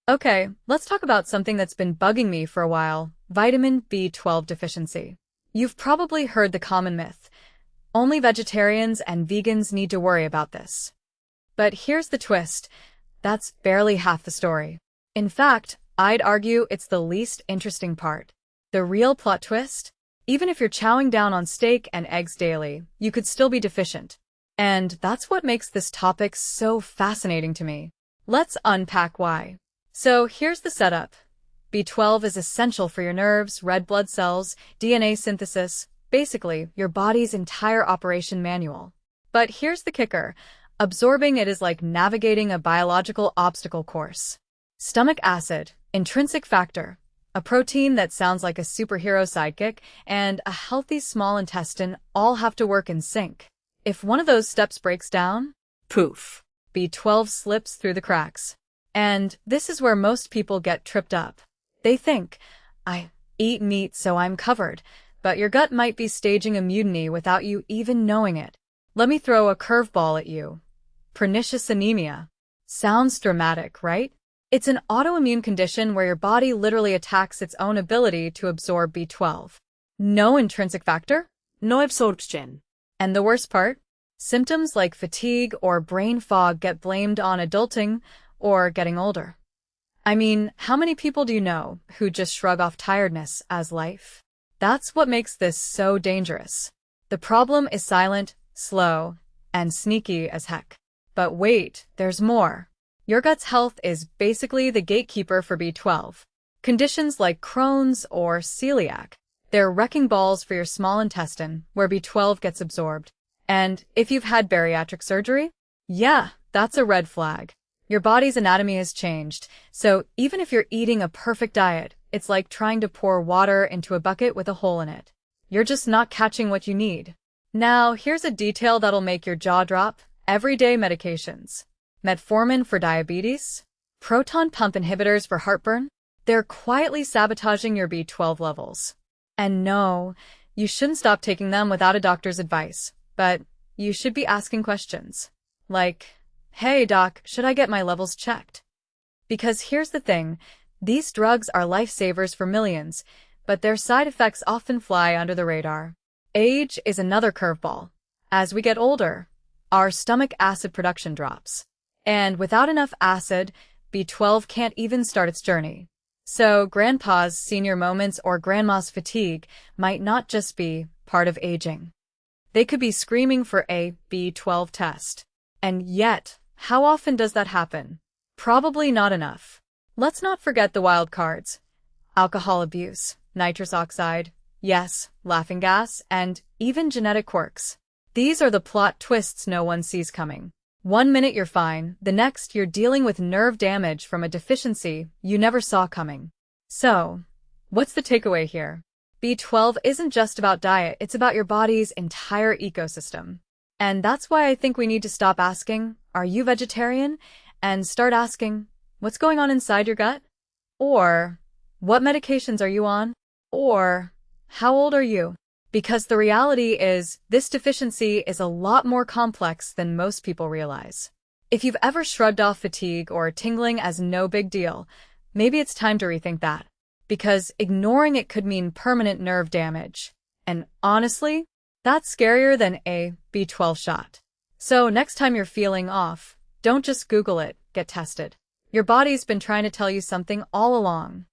Okay, let's talk about something that's been bugging me for a while, vitamin B12 deficiency. You've probably heard the common myth, only vegetarians and vegans need to worry about this. But here's the twist, that's barely half the story. In fact, I'd argue it's the least interesting part. The real plot twist? Even if you're chowing down on steak and eggs daily, you could still be deficient. And that's what makes this topic so fascinating to me. Let's unpack why. So here's the setup. B12 is essential for your nerves, red blood cells, DNA synthesis, basically your body's entire operation manual. But here's the kicker. Absorbing it is like navigating a biological obstacle course. Stomach acid, intrinsic factor, a protein that sounds like a superhero sidekick, and a healthy small intestine all have to work in sync. If one of those steps breaks down, poof, B12 slips through the cracks. And this is where most people get tripped up. They think, I eat meat so I'm covered, but your gut might be staging a mutiny without you even knowing it. Let me throw a curveball at you. Pernicious anemia. Sounds dramatic, right? It's an autoimmune condition where your body literally attacks its own ability to absorb B12. No intrinsic factor? No absorption. And the worst part? Symptoms like fatigue or brain fog get blamed on adulting or getting older. I mean, how many people do you know who just shrug off tiredness as life? That's what makes this so dangerous. The problem is silent, slow, and sneaky as heck. But wait, there's more. Your gut's health is basically the gatekeeper for B12. Conditions like Crohn's or celiac, they're wrecking balls for your small intestine where B12 gets absorbed. And if you've had bariatric surgery, yeah, that's a red flag. Your body's anatomy has changed, so even if you're eating a perfect diet, it's like trying to pour water into a bucket with a hole in it. You're just not catching what you need. Now, here's a detail that'll make your jaw drop. Everyday medications. Metformin for diabetes, proton pump inhibitors for heartburn, they're quietly sabotaging your B12 levels. And no, you shouldn't stop taking them without a doctor's advice, but you should be asking questions. Like, hey doc, should I get my levels checked? Because here's the thing, these drugs are lifesavers for millions, but their side effects often fly under the radar. Age is another curveball. As we get older, our stomach acid production drops. And without enough acid, B12 can't even start its journey. So grandpa's senior moments or grandma's fatigue might not just be part of aging. They could be screaming for a B12 test. And yet, how often does that happen? Probably not enough. Let's not forget the wild cards. Alcohol abuse, nitrous oxide, yes, laughing gas, and even genetic quirks. These are the plot twists no one sees coming. One minute you're fine, the next you're dealing with nerve damage from a deficiency you never saw coming. So, what's the takeaway here? B12 isn't just about diet, it's about your body's entire ecosystem. And that's why I think we need to stop asking, are you vegetarian? And start asking, what's going on inside your gut? Or, what medications are you on? Or, how old are you? Because the reality is, this deficiency is a lot more complex than most people realize. If you've ever shrugged off fatigue or tingling as no big deal, maybe it's time to rethink that. Because ignoring it could mean permanent nerve damage. And honestly, that's scarier than a B12 shot. So next time you're feeling off, don't just Google it, get tested. Your body's been trying to tell you something all along.